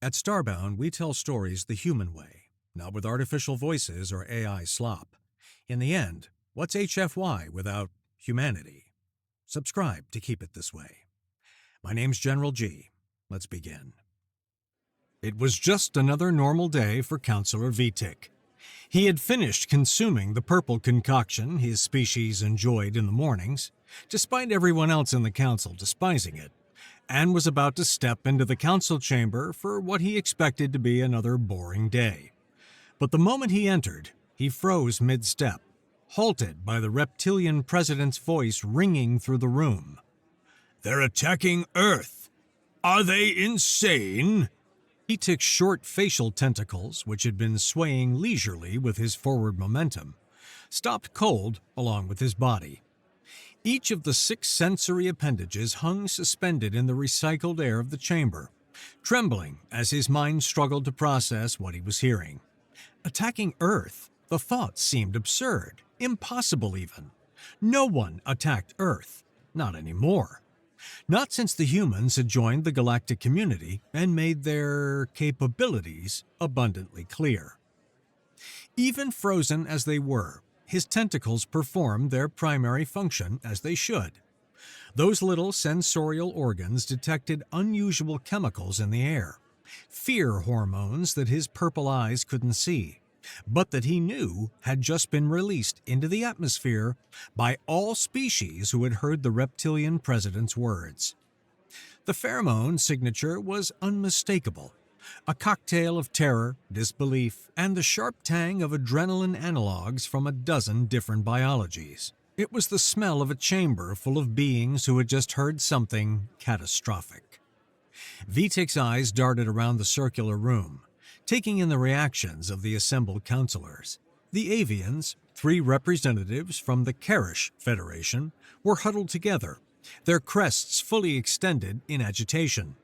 At Starbound, we tell stories the human way, not with artificial voices or AI slop. In the end, what's HFY without humanity? Subscribe to keep it this way. My name's General G. Let's begin. It was just another normal day for Councilor Vitik. He had finished consuming the purple concoction his species enjoyed in the mornings, despite everyone else in the council despising it, and was about to step into the council chamber for what he expected to be another boring day. But the moment he entered, he froze mid-step, halted by the reptilian president's voice ringing through the room. "They're attacking Earth! Are they insane?" Vitik's short facial tentacles, which had been swaying leisurely with his forward momentum, stopped cold along with his body. Each of the 6 sensory appendages hung suspended in the recycled air of the chamber, trembling as his mind struggled to process what he was hearing. Attacking Earth? The thought seemed absurd, impossible even. No one attacked Earth, not anymore. Not since the humans had joined the galactic community and made their capabilities abundantly clear. Even frozen as they were, his tentacles performed their primary function as they should. Those little sensorial organs detected unusual chemicals in the air, fear hormones that his purple eyes couldn't see, but that he knew had just been released into the atmosphere by all species who had heard the reptilian president's words. The pheromone signature was unmistakable, a cocktail of terror, disbelief, and the sharp tang of adrenaline analogs from a dozen different biologies. It was the smell of a chamber full of beings who had just heard something catastrophic. Vitik's eyes darted around the circular room, taking in the reactions of the assembled councilors. The avians, 3 representatives from the Karish Federation, were huddled together, their crests fully extended in agitation,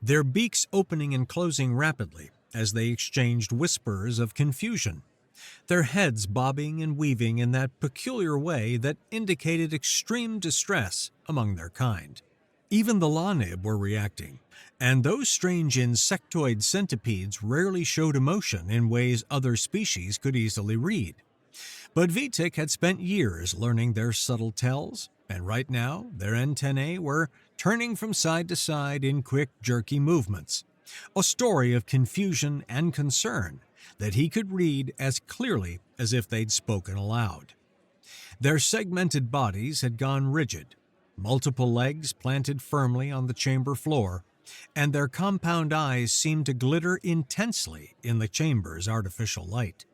their beaks opening and closing rapidly as they exchanged whispers of confusion, their heads bobbing and weaving in that peculiar way that indicated extreme distress among their kind. Even the Lanib were reacting, and those strange insectoid centipedes rarely showed emotion in ways other species could easily read. But Vitik had spent years learning their subtle tells, and right now their antennae were turning from side to side in quick, jerky movements, a story of confusion and concern that he could read as clearly as if they'd spoken aloud. Their segmented bodies had gone rigid, multiple legs planted firmly on the chamber floor, and their compound eyes seemed to glitter intensely in the chamber's artificial light.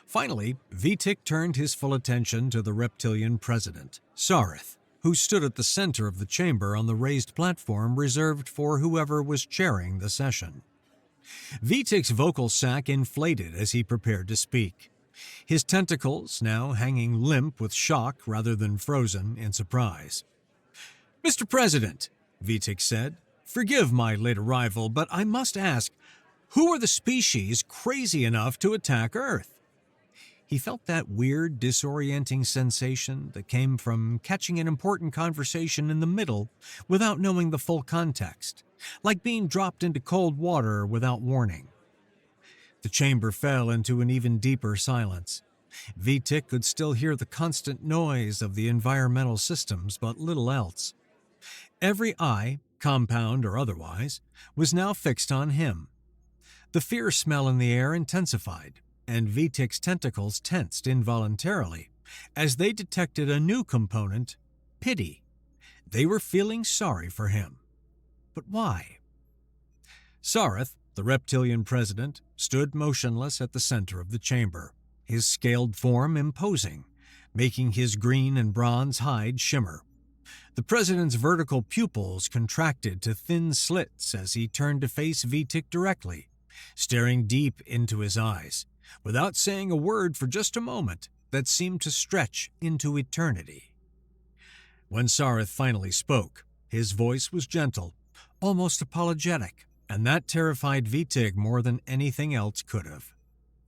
Finally, Vitik turned his full attention to the reptilian president, Sarith, who stood at the center of the chamber on the raised platform reserved for whoever was chairing the session. Vitik's vocal sac inflated as he prepared to speak, his tentacles now hanging limp with shock rather than frozen in surprise. "Mr. President," Vitik said, "forgive my late arrival, but I must ask, who are the species crazy enough to attack Earth?" He felt that weird, disorienting sensation that came from catching an important conversation in the middle without knowing the full context, like being dropped into cold water without warning. The chamber fell into an even deeper silence. Vitik could still hear the constant noise of the environmental systems, but little else. Every eye, compound or otherwise, was now fixed on him. The fear smell in the air intensified, and Vitik's tentacles tensed involuntarily as they detected a new component, pity. They were feeling sorry for him. But why? Sarith, the reptilian president, stood motionless at the center of the chamber, his scaled form imposing, making his green and bronze hide shimmer. The president's vertical pupils contracted to thin slits as he turned to face Vitik directly, staring deep into his eyes, without saying a word for just a moment that seemed to stretch into eternity. When Sarith finally spoke, his voice was gentle, almost apologetic, and that terrified Vitik more than anything else could have.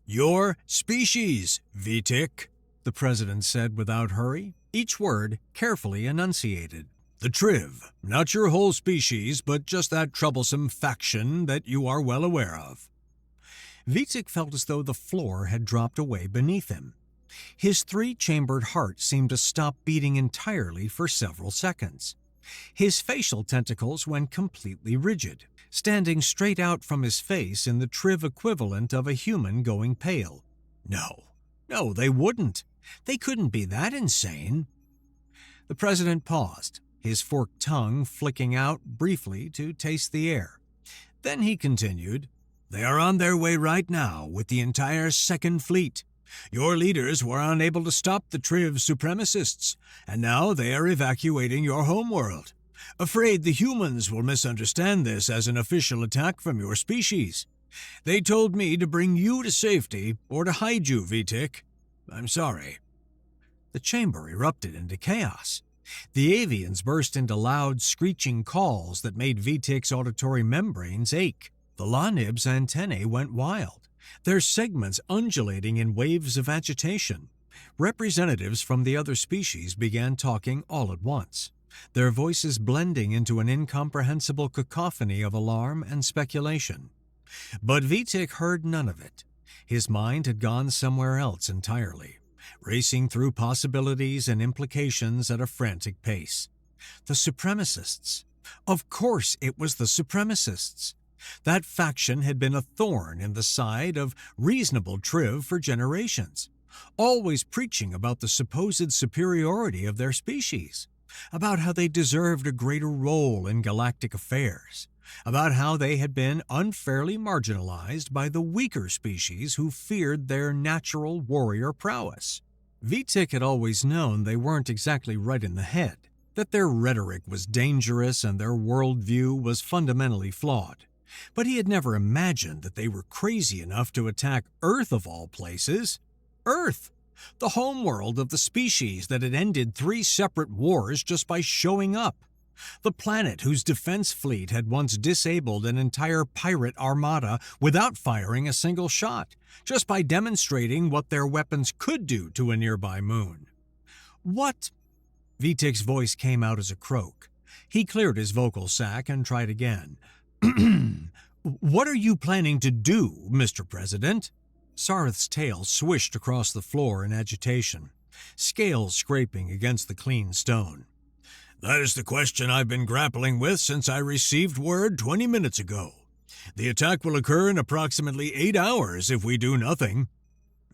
"Your species, Vitik," the president said without hurry, each word carefully enunciated. The Triv, not your whole species, but just that troublesome faction that you are well aware of." Vitik felt as though the floor had dropped away beneath him. His three-chambered heart seemed to stop beating entirely for several seconds. His facial tentacles went completely rigid, standing straight out from his face in the Triv equivalent of a human going pale. No, they wouldn't. They couldn't be that insane. The president paused, his forked tongue flicking out briefly to taste the air. Then he continued, "They are on their way right now with the entire Second Fleet. Your leaders were unable to stop the Triv Supremacists, and now they are evacuating your homeworld. Afraid the humans will misunderstand this as an official attack from your species. They told me to bring you to safety or to hide you, Vitik. I'm sorry." The chamber erupted into chaos. The avians burst into loud, screeching calls that made Vitik's auditory membranes ache. The Lanib's antennae went wild, their segments undulating in waves of agitation. Representatives from the other species began talking all at once, their voices blending into an incomprehensible cacophony of alarm and speculation. But Vitik heard none of it. His mind had gone somewhere else entirely, racing through possibilities and implications at a frantic pace. The Supremacists. Of course it was the Supremacists. That faction had been a thorn in the side of reasonable Triv for generations, always preaching about the supposed superiority of their species, about how they deserved a greater role in galactic affairs, about how they had been unfairly marginalized by the weaker species who feared their natural warrior prowess. Vitik had always known they weren't exactly right in the head, that their rhetoric was dangerous and their worldview was fundamentally flawed. But he had never imagined that they were crazy enough to attack Earth of all places. Earth! The homeworld of the species that had ended 3 separate wars just by showing up. The planet whose defense fleet had once disabled an entire pirate armada without firing a single shot, just by demonstrating what their weapons could do to a nearby moon. What? Vitik's voice came out as a croak. He cleared his vocal sac and tried again. "What are you planning to do, Mr. President?" Sareth's tail swished across the floor in agitation, scales scraping against the clean stone. "That is the question I've been grappling with since I received word 20 minutes ago. The attack will occur in approximately 8 hours if we do nothing."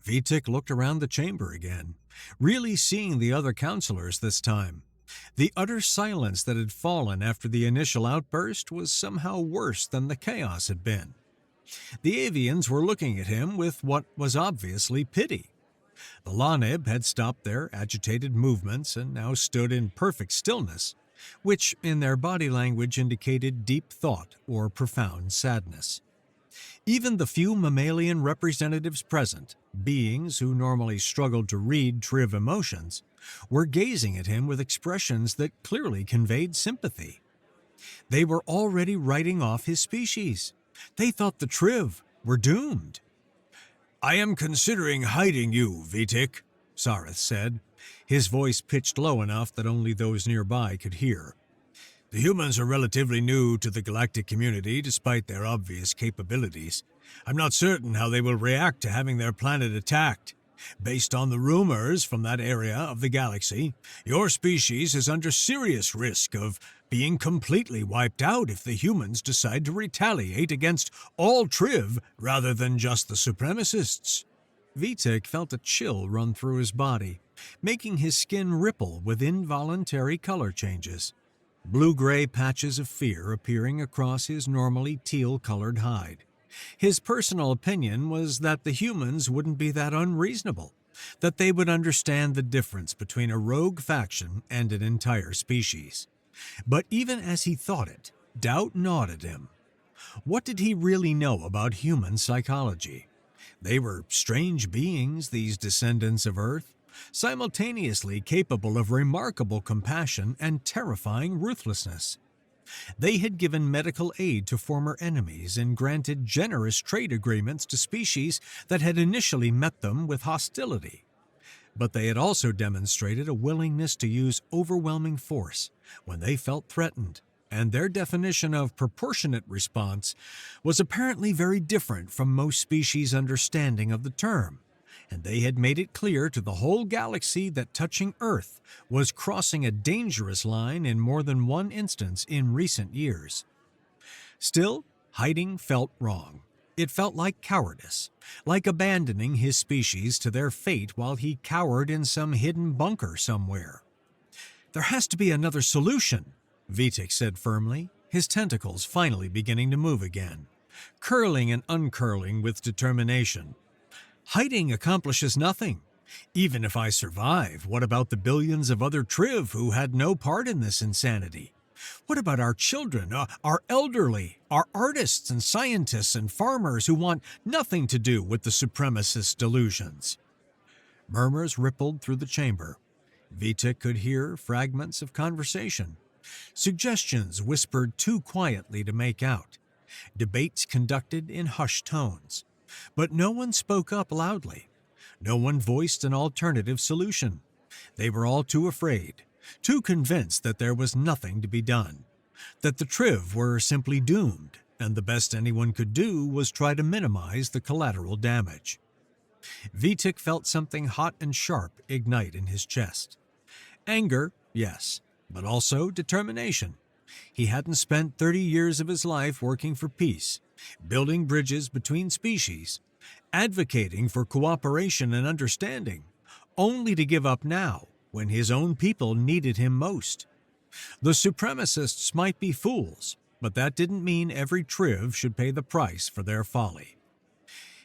Vitik looked around the chamber again, really seeing the other councilors this time. The utter silence that had fallen after the initial outburst was somehow worse than the chaos had been. The avians were looking at him with what was obviously pity. The Lanib had stopped their agitated movements and now stood in perfect stillness, which in their body language indicated deep thought or profound sadness. Even the few mammalian representatives present, beings who normally struggled to read Triv emotions, were gazing at him with expressions that clearly conveyed sympathy. They were already writing off his species. They thought the Triv were doomed. "I am considering hiding you, Vitik," Sareth said, his voice pitched low enough that only those nearby could hear. "The humans are relatively new to the galactic community despite their obvious capabilities. I'm not certain how they will react to having their planet attacked. Based on the rumors from that area of the galaxy, your species is under serious risk of being completely wiped out if the humans decide to retaliate against all Triv rather than just the Supremacists." Vitik felt a chill run through his body, making his skin ripple with involuntary color changes. Blue-gray patches of fear appearing across his normally teal-colored hide. His personal opinion was that the humans wouldn't be that unreasonable, that they would understand the difference between a rogue faction and an entire species. But even as he thought it, doubt gnawed at him. What did he really know about human psychology? They were strange beings, these descendants of Earth, simultaneously capable of remarkable compassion and terrifying ruthlessness. They had given medical aid to former enemies and granted generous trade agreements to species that had initially met them with hostility. But they had also demonstrated a willingness to use overwhelming force when they felt threatened, and their definition of proportionate response was apparently very different from most species' understanding of the term, and they had made it clear to the whole galaxy that touching Earth was crossing a dangerous line in more than one instance in recent years. Still, hiding felt wrong. It felt like cowardice, like abandoning his species to their fate while he cowered in some hidden bunker somewhere. "There has to be another solution," Vitik said firmly, his tentacles finally beginning to move again, curling and uncurling with determination. "Hiding accomplishes nothing. Even if I survive, what about the billions of other Triv who had no part in this insanity? What about our children, our elderly, our artists and scientists and farmers who want nothing to do with the supremacist delusions?" Murmurs rippled through the chamber. Vitik could hear fragments of conversation, suggestions whispered too quietly to make out, debates conducted in hushed tones. But no one spoke up loudly. No one voiced an alternative solution. They were all too afraid, too convinced that there was nothing to be done, that the Triv were simply doomed, and the best anyone could do was try to minimize the collateral damage. Vitik felt something hot and sharp ignite in his chest. Anger, yes, but also determination. He hadn't spent 30 years of his life working for peace, building bridges between species, advocating for cooperation and understanding, only to give up now, when his own people needed him most. The Supremacists might be fools, but that didn't mean every Triv should pay the price for their folly.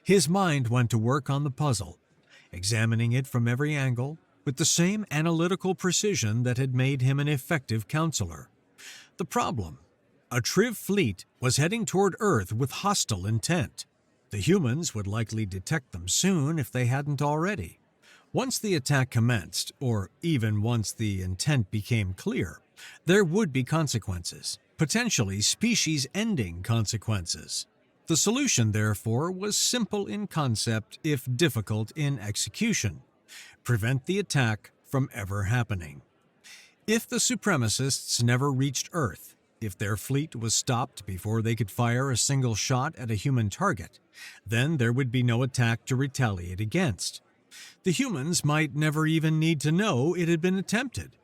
His mind went to work on the puzzle, examining it from every angle, with the same analytical precision that had made him an effective counselor. The problem: a Triv fleet was heading toward Earth with hostile intent. The humans would likely detect them soon if they hadn't already. Once the attack commenced, or even once the intent became clear, there would be consequences, potentially species-ending consequences. The solution, therefore, was simple in concept if difficult in execution: prevent the attack from ever happening. If the Supremacists never reached Earth, if their fleet was stopped before they could fire a single shot at a human target, then there would be no attack to retaliate against. The humans might never even need to know it had been attempted.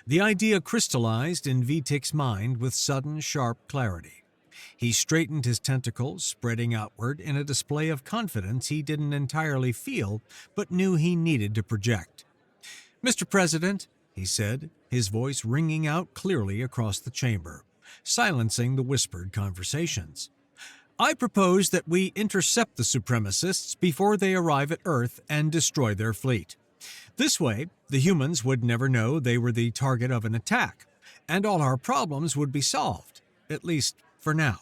The idea crystallized in Vitik's mind with sudden, sharp clarity. He straightened his tentacles, spreading outward in a display of confidence he didn't entirely feel, but knew he needed to project. "Mr. President," he said, his voice ringing out clearly across the chamber, silencing the whispered conversations. "I propose that we intercept the Supremacists before they arrive at Earth and destroy their fleet. This way, the humans would never know they were the target of an attack, and all our problems would be solved, at least for now."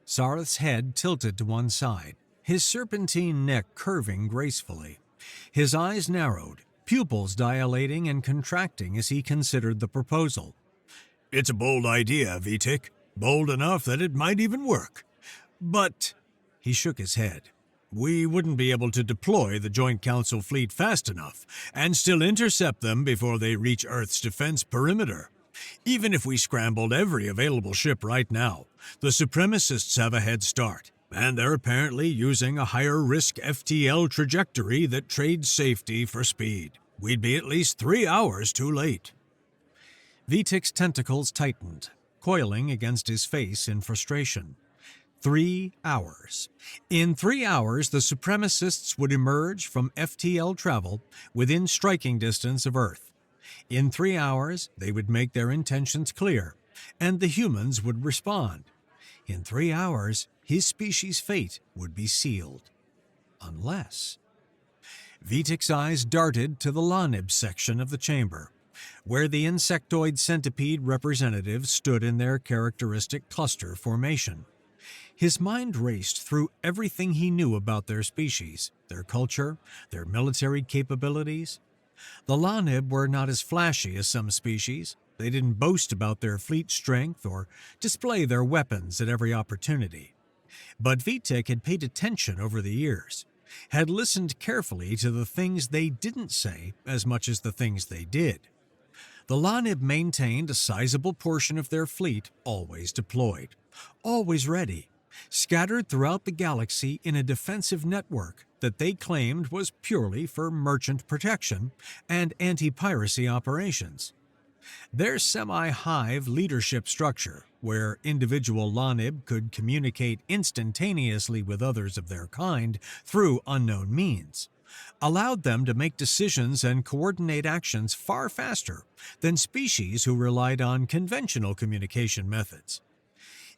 Sareth's head tilted to one side, his serpentine neck curving gracefully. His eyes narrowed, pupils dilating and contracting as he considered the proposal. "It's a bold idea, Vitik. Bold enough that it might even work. But," he shook his head, "we wouldn't be able to deploy the Joint Council fleet fast enough and still intercept them before they reach Earth's defense perimeter. Even if we scrambled every available ship right now, the Supremacists have a head start, and they're apparently using a higher-risk FTL trajectory that trades safety for speed. We'd be at least 3 hours too late." Vitik's tentacles tightened, coiling against his face in frustration. 3 hours. In 3 hours, the Supremacists would emerge from FTL travel within striking distance of Earth. In 3 hours, they would make their intentions clear, and the humans would respond. In 3 hours, his species' fate would be sealed. Unless... Vitik's eyes darted to the Lanib section of the chamber, where the insectoid centipede representatives stood in their characteristic cluster formation. His mind raced through everything he knew about their species, their culture, their military capabilities. The Lanib were not as flashy as some species. They didn't boast about their fleet strength or display their weapons at every opportunity. But Vitik had paid attention over the years. had listened carefully to the things they didn't say as much as the things they did. The Lanib maintained a sizable portion of their fleet always deployed, always ready, scattered throughout the galaxy in a defensive network that they claimed was purely for merchant protection and anti-piracy operations. Their semi-hive leadership structure, where individual Lanib could communicate instantaneously with others of their kind through unknown means, allowed them to make decisions and coordinate actions far faster than species who relied on conventional communication methods.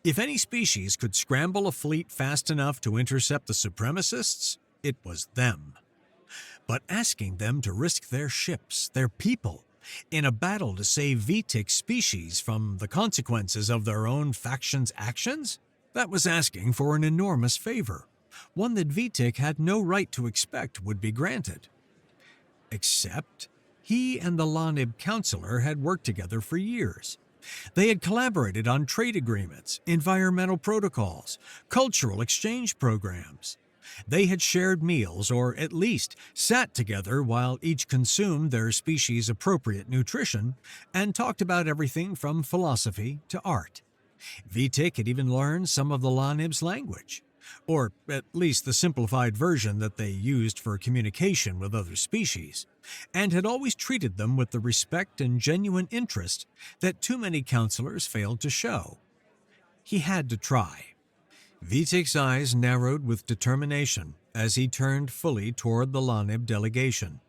If any species could scramble a fleet fast enough to intercept the Supremacists, it was them. But asking them to risk their ships, their people, in a battle to save Vitik's species from the consequences of their own faction's actions? That was asking for an enormous favor, one that Vitik had no right to expect would be granted. Except, he and the Lanib Councilor had worked together for years. They had collaborated on trade agreements, environmental protocols, cultural exchange programs. They had shared meals, or at least sat together while each consumed their species' appropriate nutrition, and talked about everything from philosophy to art. Vitik had even learned some of the Lanib's language, or at least the simplified version that they used for communication with other species, and had always treated them with the respect and genuine interest that too many counselors failed to show. He had to try. Vitik's eyes narrowed with determination as he turned fully toward the Lanib delegation.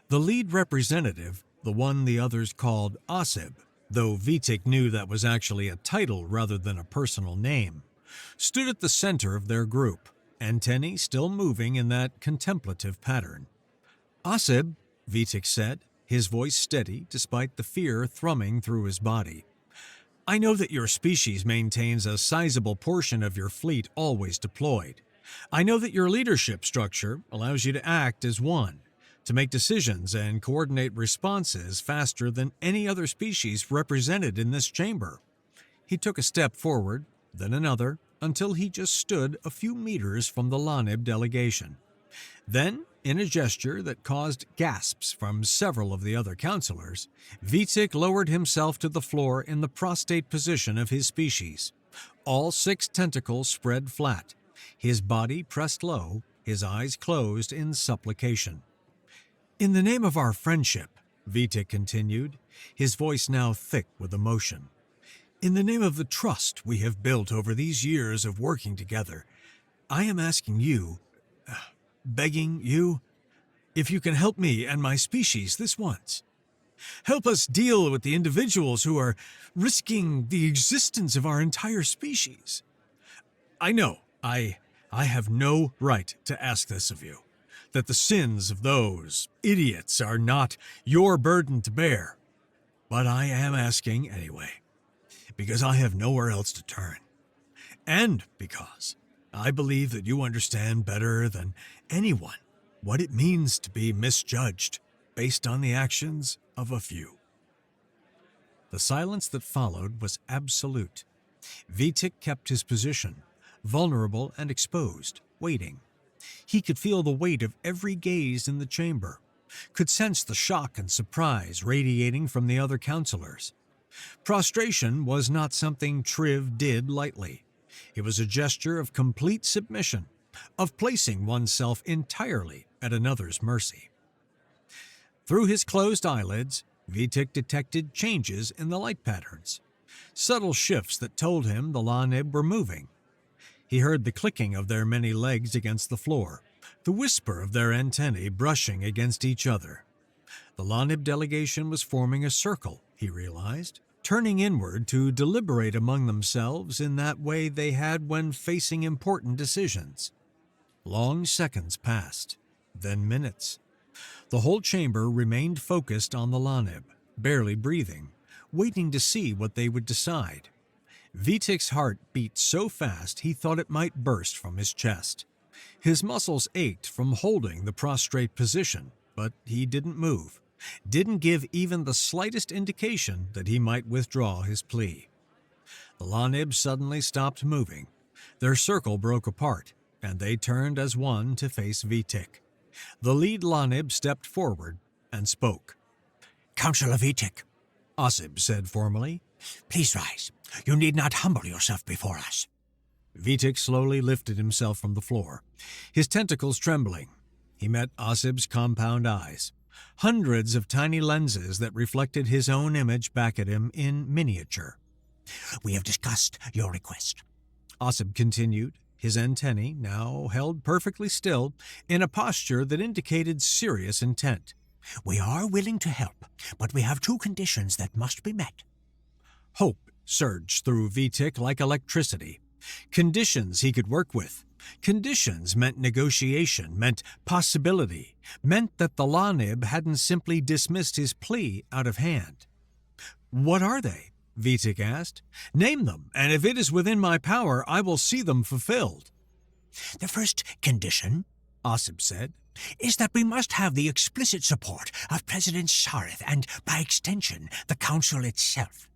The lead representative, the one the others called Asib, though Vitik knew that was actually a title rather than a personal name, stood at the center of their group, antennae still moving in that contemplative pattern. "Asib," Vitik said, his voice steady despite the fear thrumming through his body, "I know that your species maintains a sizable portion of your fleet always deployed. I know that your leadership structure allows you to act as one, to make decisions and coordinate responses faster than any other species represented in this chamber." He took a step forward, then another, until he just stood a few meters from the Lanib delegation. Then, in a gesture that caused gasps from several of the other counselors, Vitik lowered himself to the floor in the prostrate position of his species, all 6 tentacles spread flat, his body pressed low, his eyes closed in supplication. "In the name of our friendship," Vitik continued, his voice now thick with emotion, "in the name of the trust we have built over these years of working together, I am asking you, begging you, if you can help me and my species this once. Help us deal with the individuals who are risking the existence of our entire species. I know I have no right to ask this of you, that the sins of those idiots are not your burden to bear, but I am asking anyway, because I have nowhere else to turn, and because I believe that you understand better than anyone what it means to be misjudged based on the actions of a few." The silence that followed was absolute. Vitik kept his position, vulnerable and exposed, waiting. He could feel the weight of every gaze in the chamber, could sense the shock and surprise radiating from the other counselors. Prostration was not something Triv did lightly. It was a gesture of complete submission, of placing oneself entirely at another's mercy. Through his closed eyelids, Vitik detected changes in the light patterns, subtle shifts that told him the Lanib were moving. He heard the clicking of their many legs against the floor, the whisper of their antennae brushing against each other. The Lanib delegation was forming a circle, he realized, turning inward to deliberate among themselves in that way they had when facing important decisions. Long seconds passed, then minutes. The whole chamber remained focused on the Lanib, barely breathing, waiting to see what they would decide. Vitik's heart beat so fast he thought it might burst from his chest. His muscles ached from holding the prostrate position, but he didn't move, didn't give even the slightest indication that he might withdraw his plea. The Lanib suddenly stopped moving. Their circle broke apart, and they turned as one to face Vitik. The lead Lanib stepped forward and spoke. Councilor Vitik, Asib said formally. please rise. You need not humble yourself before us. Vitik slowly lifted himself from the floor, his tentacles trembling. He met Asib's compound eyes, hundreds of tiny lenses that reflected his own image back at him in miniature. We have discussed your request. Asib continued, his antennae now held perfectly still in a posture that indicated serious intent. We are willing to help, but we have two conditions that must be met. Hope surged through Vitik like electricity. Conditions he could work with. Conditions meant negotiation, meant possibility, meant that the Lanib hadn't simply dismissed his plea out of hand. What are they? Vitik asked. Name them, and if it is within my power, I will see them fulfilled. The first condition, Asib said, is that we must have the explicit support of President Sarith and, by extension, the Council itself.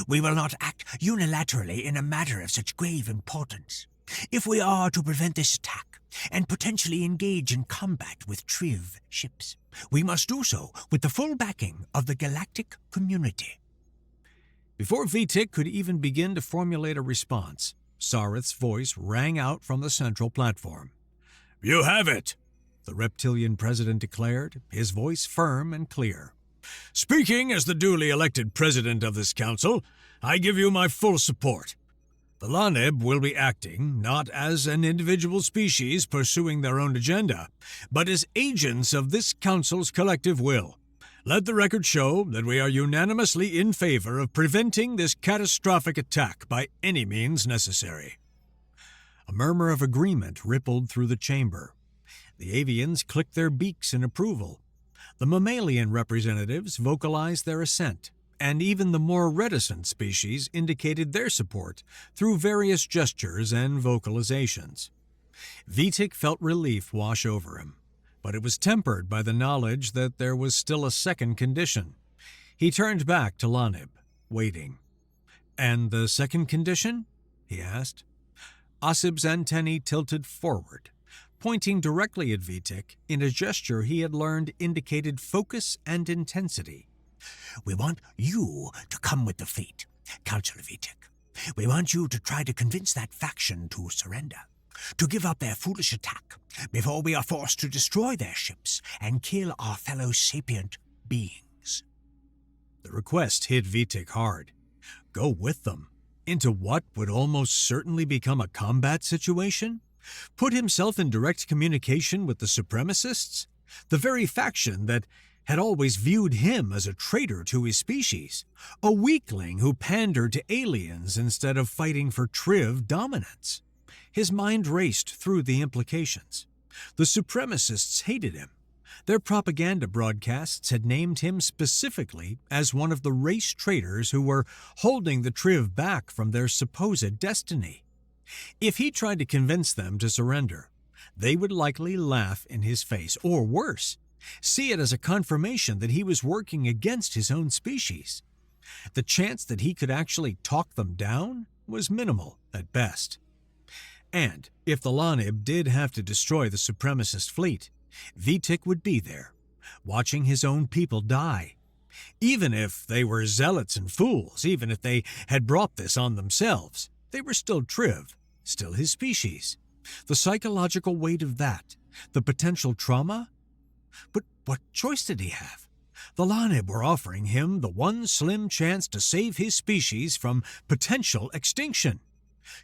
We will not act unilaterally in a matter of such grave importance. If we are to prevent this attack and potentially engage in combat with Triv ships, we must do so with the full backing of the galactic community. Before Vitik could even begin to formulate a response, Sarith's voice rang out from the central platform. You have it, the reptilian president declared, his voice firm and clear. Speaking as the duly elected president of this council, I give you my full support. The Lanib will be acting not as an individual species pursuing their own agenda, but as agents of this council's collective will. Let the record show that we are unanimously in favor of preventing this catastrophic attack by any means necessary. A murmur of agreement rippled through the chamber. The avians clicked their beaks in approval. The mammalian representatives vocalized their assent, and even the more reticent species indicated their support through various gestures and vocalizations. Vitik felt relief wash over him, but it was tempered by the knowledge that there was still a second condition. He turned back to Lanib, waiting. And the second condition? He asked. Asib's antennae tilted forward, pointing directly at Vitik in a gesture he had learned indicated focus and intensity. We want you to come with the fleet, Councilor Vitik. We want you to try to convince that faction to surrender, to give up their foolish attack before we are forced to destroy their ships and kill our fellow sapient beings. The request hit Vitik hard. Go with them? Into what would almost certainly become a combat situation? Put himself in direct communication with the Supremacists? The very faction that had always viewed him as a traitor to his species, a weakling who pandered to aliens instead of fighting for Triv dominance. His mind raced through the implications. The Supremacists hated him. Their propaganda broadcasts had named him specifically as one of the race traitors who were holding the Triv back from their supposed destiny. If he tried to convince them to surrender, they would likely laugh in his face, or worse, see it as a confirmation that he was working against his own species. The chance that he could actually talk them down was minimal at best. And if the Lanib did have to destroy the Supremacist fleet, Vitik would be there, watching his own people die. Even if they were zealots and fools, even if they had brought this on themselves, they were still Triv, still his species. The psychological weight of that, the potential trauma? But what choice did he have? The Lanib were offering him the one slim chance to save his species from potential extinction.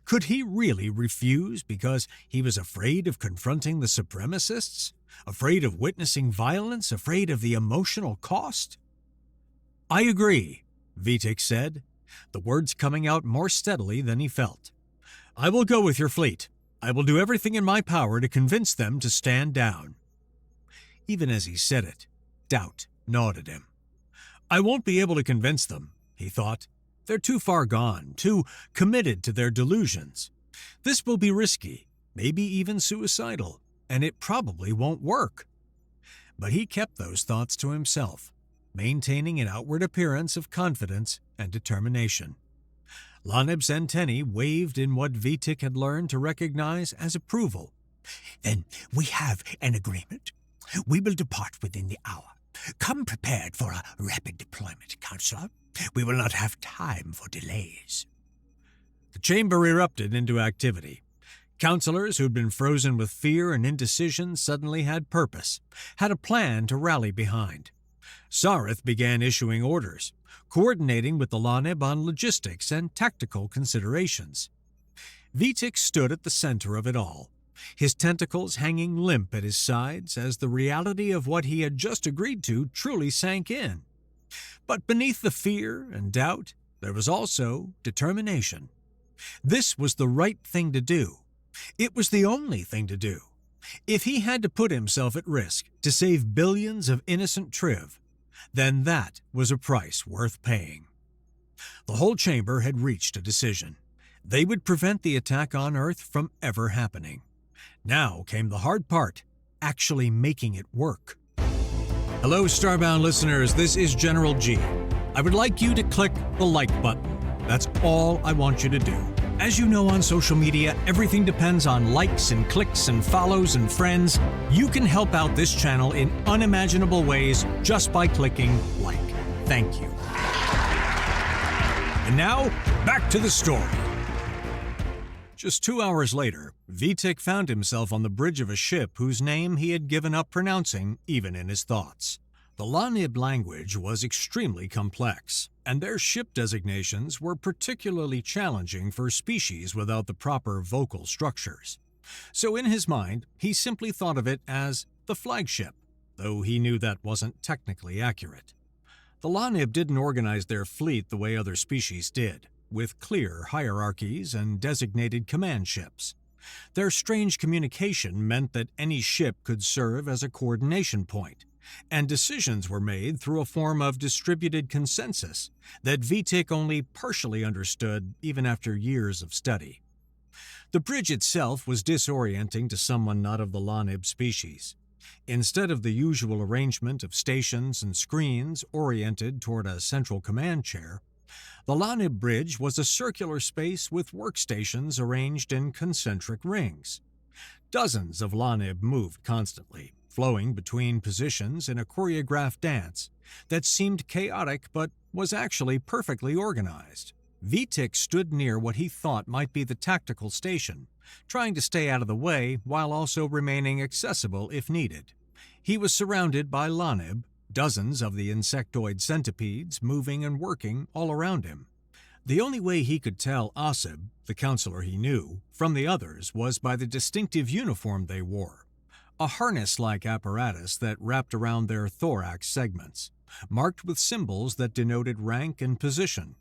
Could he really refuse because he was afraid of confronting the Supremacists? Afraid of witnessing violence? Afraid of the emotional cost? I agree, Vitik said, the words coming out more steadily than he felt. I will go with your fleet. I will do everything in my power to convince them to stand down. Even as he said it, doubt gnawed at him. I won't be able to convince them, he thought. They're too far gone, too committed to their delusions. This will be risky, maybe even suicidal, and it probably won't work. But he kept those thoughts to himself, maintaining an outward appearance of confidence and determination. Lanib's antennae waved in what Vitik had learned to recognize as approval, Then we have an agreement. We will depart within the hour. Come prepared for a rapid deployment, Councilor. We will not have time for delays. The chamber erupted into activity. Councilors who'd been frozen with fear and indecision suddenly had purpose, had a plan to rally behind. Sarith began issuing orders, coordinating with the Lanib on logistics and tactical considerations. Vitik stood at the center of it all, his tentacles hanging limp at his sides as the reality of what he had just agreed to truly sank in. But beneath the fear and doubt, there was also determination. This was the right thing to do. It was the only thing to do. If he had to put himself at risk to save billions of innocent Triv, then that was a price worth paying. The whole chamber had reached a decision. They would prevent the attack on Earth from ever happening. Now came the hard part, actually making it work. Hello, Starbound listeners, this is General G. I would like you to click the like button. That's all I want you to do. As you know, on social media, everything depends on likes and clicks and follows and friends. You can help out this channel in unimaginable ways just by clicking like. Thank you. And now, back to the story. Just 2 hours later, Vitik found himself on the bridge of a ship whose name he had given up pronouncing even in his thoughts. The Lanib language was extremely complex, and their ship designations were particularly challenging for species without the proper vocal structures. So in his mind, he simply thought of it as the flagship, though he knew that wasn't technically accurate. The Lanib didn't organize their fleet the way other species did, with clear hierarchies and designated command ships. Their strange communication meant that any ship could serve as a coordination point, and decisions were made through a form of distributed consensus that Vitik only partially understood even after years of study. The bridge itself was disorienting to someone not of the Lanib species. Instead of the usual arrangement of stations and screens oriented toward a central command chair, the Lanib bridge was a circular space with workstations arranged in concentric rings. Dozens of Lanib moved constantly, flowing between positions in a choreographed dance that seemed chaotic but was actually perfectly organized. Vitik stood near what he thought might be the tactical station, trying to stay out of the way while also remaining accessible if needed. He was surrounded by Lanib, dozens of the insectoid centipedes moving and working all around him. The only way he could tell Asib, the counselor he knew, from the others was by the distinctive uniform they wore, a harness-like apparatus that wrapped around their thorax segments, marked with symbols that denoted rank and position.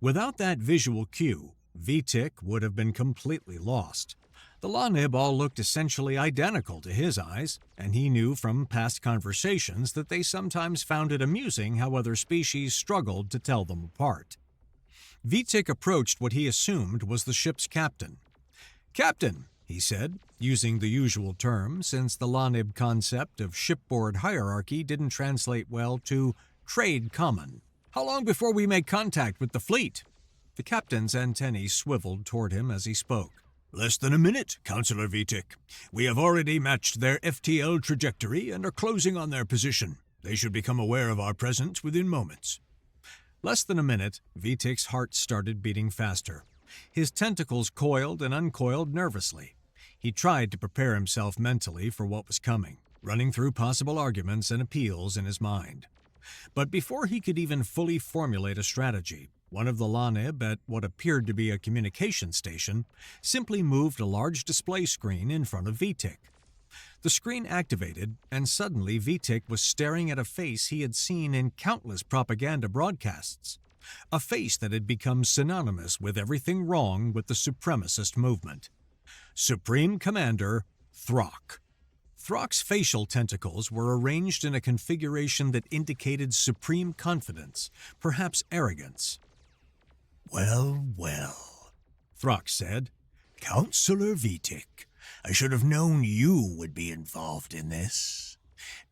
Without that visual cue, Vitik would have been completely lost. The Lanib all looked essentially identical to his eyes, and he knew from past conversations that they sometimes found it amusing how other species struggled to tell them apart. Vitik approached what he assumed was the ship's captain. "Captain," he said, using the usual term since the Lanib concept of shipboard hierarchy didn't translate well to trade common. "How long before we make contact with the fleet?" The captain's antennae swiveled toward him as he spoke. "Less than a minute, Councilor Vitik. We have already matched their FTL trajectory and are closing on their position. They should become aware of our presence within moments." Less than a minute, Vitik's heart started beating faster. His tentacles coiled and uncoiled nervously. He tried to prepare himself mentally for what was coming, running through possible arguments and appeals in his mind. But before he could even fully formulate a strategy, one of the Lanib at what appeared to be a communication station simply moved a large display screen in front of Vitik. The screen activated, and suddenly Vitik was staring at a face he had seen in countless propaganda broadcasts, a face that had become synonymous with everything wrong with the Supremacist movement. Supreme Commander Throck. Throck's facial tentacles were arranged in a configuration that indicated supreme confidence, perhaps arrogance. "Well, well," Throck said. "Councilor Vitik, I should have known you would be involved in this.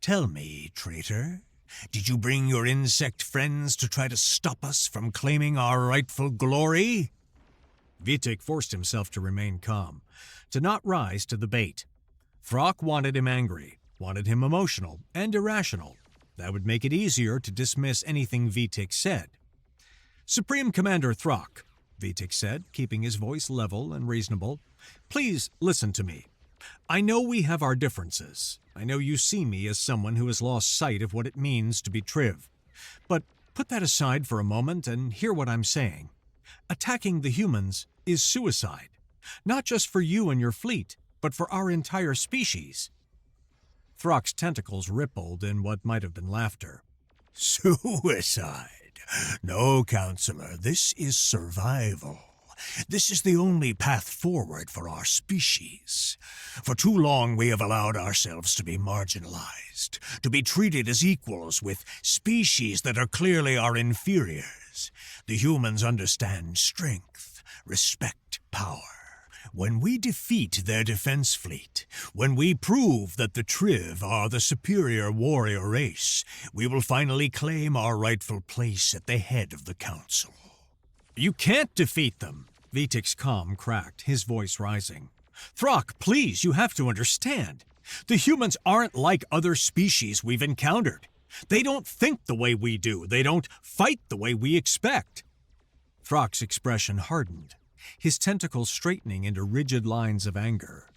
Tell me, traitor, did you bring your insect friends to try to stop us from claiming our rightful glory?" Vitik forced himself to remain calm, to not rise to the bait. Throck wanted him angry, wanted him emotional and irrational. That would make it easier to dismiss anything Vitik said. "Supreme Commander Throck," Vitik said, keeping his voice level and reasonable, "please listen to me. I know we have our differences. I know you see me as someone who has lost sight of what it means to be Triv. But put that aside for a moment and hear what I'm saying. Attacking the humans is suicide, not just for you and your fleet, but for our entire species." Throck's tentacles rippled in what might have been laughter. Suicide? No, Counselor, this is survival. This is the only path forward for our species. For too long we have allowed ourselves to be marginalized, to be treated as equals with species that are clearly our inferiors. The humans understand strength, respect power. When we defeat their defense fleet, when we prove that the Triv are the superior warrior race, we will finally claim our rightful place at the head of the Council. "You can't defeat them," Vitik's calm cracked, his voice rising. "Throck, please, you have to understand. The humans aren't like other species we've encountered. They don't think the way we do. They don't fight the way we expect." Throck's expression hardened, his tentacles straightening into rigid lines of anger.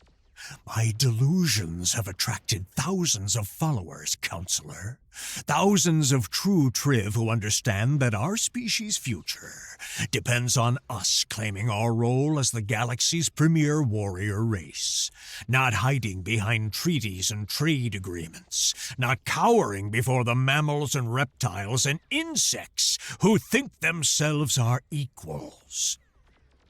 My delusions have attracted thousands of followers, Counselor. Thousands of true Triv who understand that our species' future depends on us claiming our role as the galaxy's premier warrior race. Not hiding behind treaties and trade agreements. Not cowering before the mammals and reptiles and insects who think themselves our equals.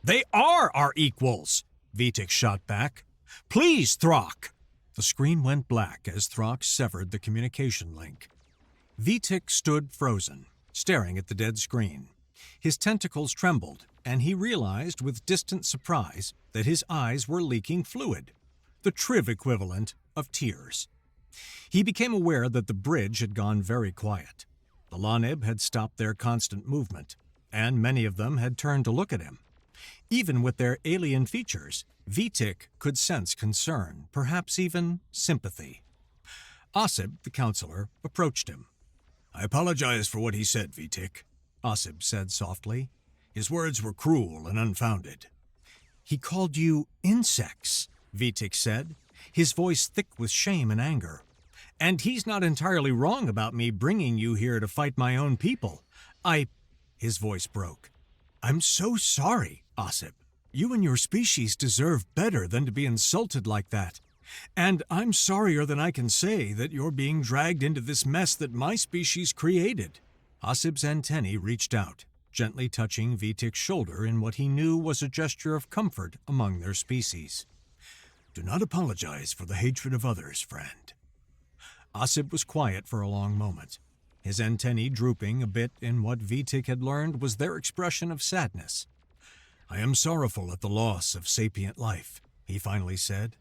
"They are our equals," Vitik shot back. "Please, Throck." The screen went black as Throck severed the communication link. Vitik stood frozen, staring at the dead screen. His tentacles trembled, and he realized with distant surprise that his eyes were leaking fluid, the Triv equivalent of tears. He became aware that the bridge had gone very quiet. The Lanib had stopped their constant movement, and many of them had turned to look at him. Even with their alien features, Vitik could sense concern, perhaps even sympathy. Asib, the counselor, approached him. "I apologize for what he said, Vitik," Asib said softly. "His words were cruel and unfounded." "He called you insects," Vitik said, his voice thick with shame and anger. "And he's not entirely wrong about me bringing you here to fight my own people. His voice broke. "I'm so sorry, Asib. You and your species deserve better than to be insulted like that. And I'm sorrier than I can say that you're being dragged into this mess that my species created." Asib's antennae reached out, gently touching Vitik's shoulder in what he knew was a gesture of comfort among their species. "Do not apologize for the hatred of others, friend." Asib was quiet for a long moment, his antennae drooping a bit in what Vitik had learned was their expression of sadness. "I am sorrowful at the loss of sapient life," he finally said.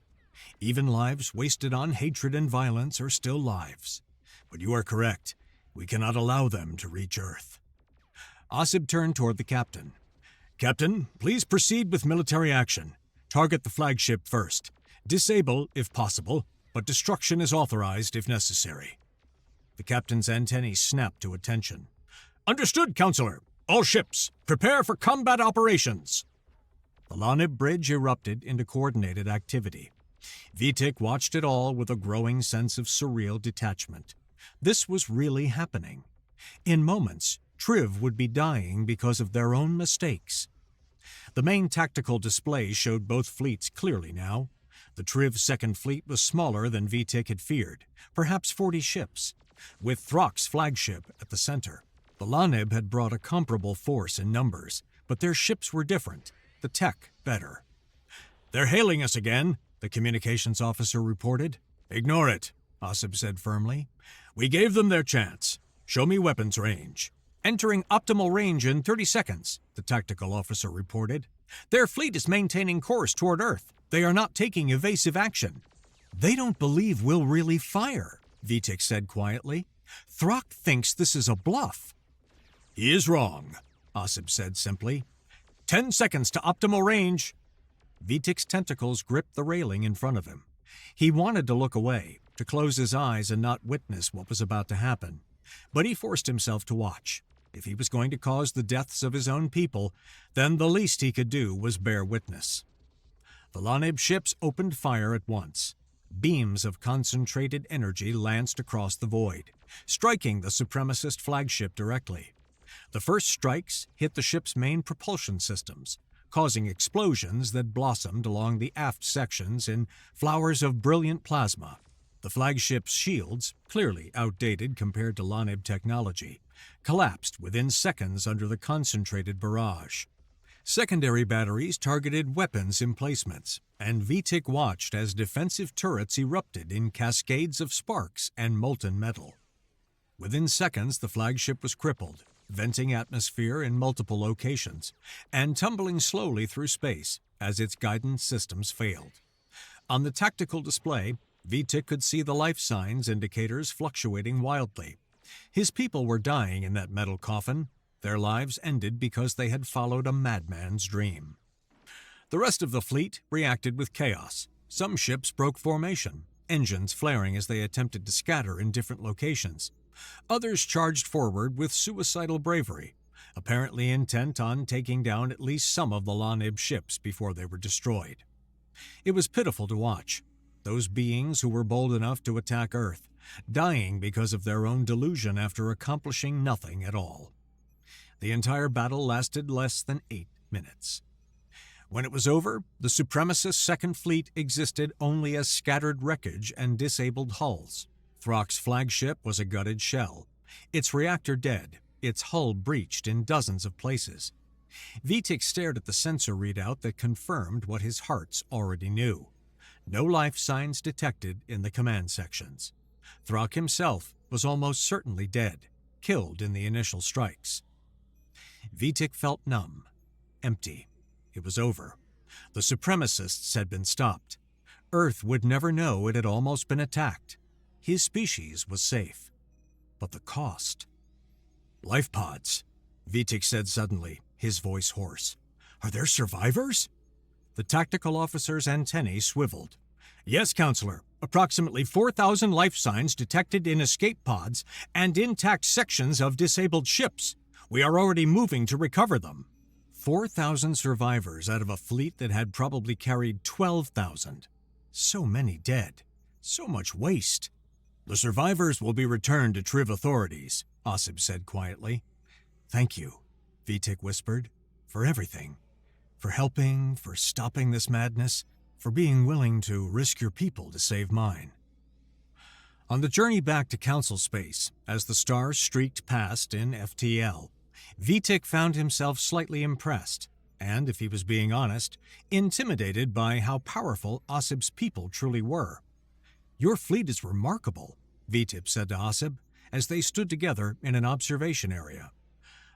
"Even lives wasted on hatred and violence are still lives. But you are correct. We cannot allow them to reach Earth." Asib turned toward the captain. "Captain, please proceed with military action. Target the flagship first. Disable, if possible, but destruction is authorized if necessary." The captain's antennae snapped to attention. "Understood, Counselor. All ships, prepare for combat operations." The Lanib bridge erupted into coordinated activity. Vitik watched it all with a growing sense of surreal detachment. This was really happening. In moments, Triv would be dying because of their own mistakes. The main tactical display showed both fleets clearly now. The Triv Second Fleet was smaller than Vitik had feared, perhaps 40 ships, with Throck's flagship at the center. The Lanib had brought a comparable force in numbers, but their ships were different, the tech better. "They're hailing us again," the communications officer reported. "Ignore it," Asib said firmly. "We gave them their chance. Show me weapons range." "Entering optimal range in 30 seconds, the tactical officer reported. "Their fleet is maintaining course toward Earth. They are not taking evasive action." "They don't believe we'll really fire," Vitik said quietly. "Throck thinks this is a bluff." "He is wrong," Asib said simply. 10 seconds to optimal range." Vitik's tentacles gripped the railing in front of him, He wanted to look away, to close his eyes and not witness what was about to happen, but he forced himself to watch. If he was going to cause the deaths of his own people, then the least he could do was bear witness. The Lanib ships opened fire at once. Beams of concentrated energy lanced across the void, striking the Supremacist flagship directly. The first strikes hit the ship's main propulsion systems, causing explosions that blossomed along the aft sections in flowers of brilliant plasma. The flagship's shields, clearly outdated compared to Lanib technology, collapsed within seconds under the concentrated barrage. Secondary batteries targeted weapons emplacements, and Vitik watched as defensive turrets erupted in cascades of sparks and molten metal. Within seconds, the flagship was crippled, venting atmosphere in multiple locations, and tumbling slowly through space as its guidance systems failed. On the tactical display, Vitik could see the life signs indicators fluctuating wildly. His people were dying in that metal coffin. Their lives ended because they had followed a madman's dream. The rest of the fleet reacted with chaos. Some ships broke formation, engines flaring as they attempted to scatter in different locations. Others charged forward with suicidal bravery, apparently intent on taking down at least some of the Lanib ships before they were destroyed. It was pitiful to watch. Those beings who were bold enough to attack Earth, dying because of their own delusion after accomplishing nothing at all. The entire battle lasted less than 8 minutes. When it was over, the Supremacist Second Fleet existed only as scattered wreckage and disabled hulls. Throck's flagship was a gutted shell, its reactor dead, its hull breached in dozens of places. Vitik stared at the sensor readout that confirmed what his hearts already knew. No life signs detected in the command sections. Throck himself was almost certainly dead, killed in the initial strikes. Vitik felt numb, empty. It was over. The Supremacists had been stopped. Earth would never know it had almost been attacked. His species was safe. But the cost? Life pods, Vitik said suddenly, his voice hoarse. Are there survivors? The tactical officer's antennae swiveled. Yes, Councilor. Approximately 4,000 life signs detected in escape pods and intact sections of disabled ships. We are already moving to recover them. 4,000 survivors out of a fleet that had probably carried 12,000. So many dead. So much waste. The survivors will be returned to Triv authorities, Asib said quietly. Thank you, Vitik whispered, for everything. For helping, for stopping this madness, for being willing to risk your people to save mine. On the journey back to Council space, as the stars streaked past in FTL, Vitik found himself slightly impressed, and, if he was being honest, intimidated by how powerful Asib's people truly were. Your fleet is remarkable, Vitik said to Asib, as they stood together in an observation area.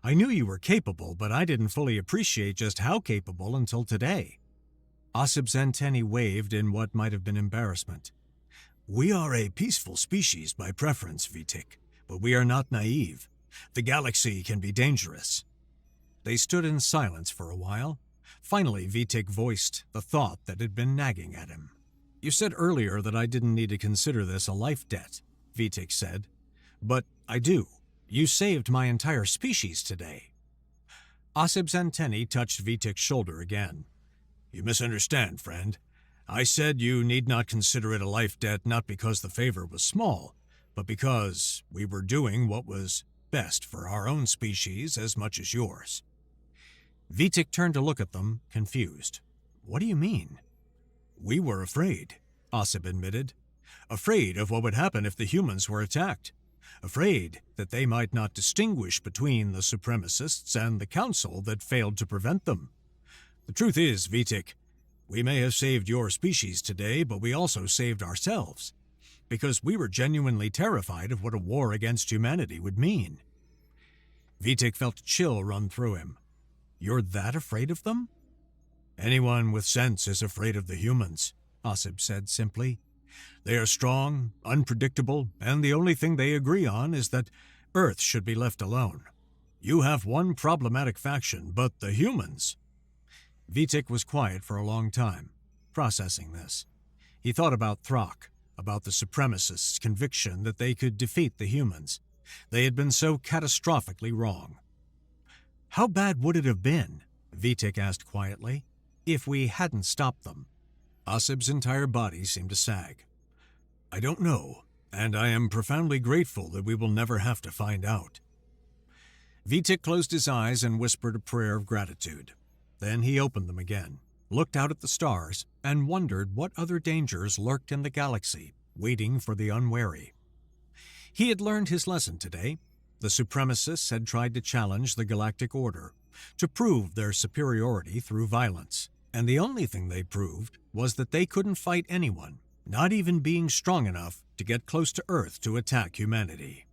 I knew you were capable, but I didn't fully appreciate just how capable until today. Asib's antennae waved in what might have been embarrassment. We are a peaceful species by preference, Vitik, but we are not naive. The galaxy can be dangerous. They stood in silence for a while. Finally, Vitik voiced the thought that had been nagging at him. You said earlier that I didn't need to consider this a life debt, Vitik said. But I do. You saved my entire species today. Asib's antennae touched Vitik's shoulder again. You misunderstand, friend. I said you need not consider it a life debt not because the favor was small, but because we were doing what was best for our own species as much as yours. Vitik turned to look at them, confused. What do you mean? We were afraid, Asib admitted. Afraid of what would happen if the humans were attacked. Afraid that they might not distinguish between the Supremacists and the Council that failed to prevent them. The truth is, Vitik, we may have saved your species today, but we also saved ourselves, because we were genuinely terrified of what a war against humanity would mean. Vitik felt a chill run through him. You're that afraid of them? Anyone with sense is afraid of the humans, Asib said simply. They are strong, unpredictable, and the only thing they agree on is that Earth should be left alone. You have one problematic faction, but the humans... Vitik was quiet for a long time, processing this. He thought about Thrak, about the Supremacists' conviction that they could defeat the humans. They had been so catastrophically wrong. "How bad would it have been," Vitik asked quietly, "if we hadn't stopped them?" Asib's entire body seemed to sag. "I don't know, and I am profoundly grateful that we will never have to find out." Vitik closed his eyes and whispered a prayer of gratitude. Then he opened them again, looked out at the stars, and wondered what other dangers lurked in the galaxy, waiting for the unwary. He had learned his lesson today. The Supremacists had tried to challenge the Galactic Order, to prove their superiority through violence, and the only thing they proved was that they couldn't fight anyone, not even being strong enough to get close to Earth to attack humanity.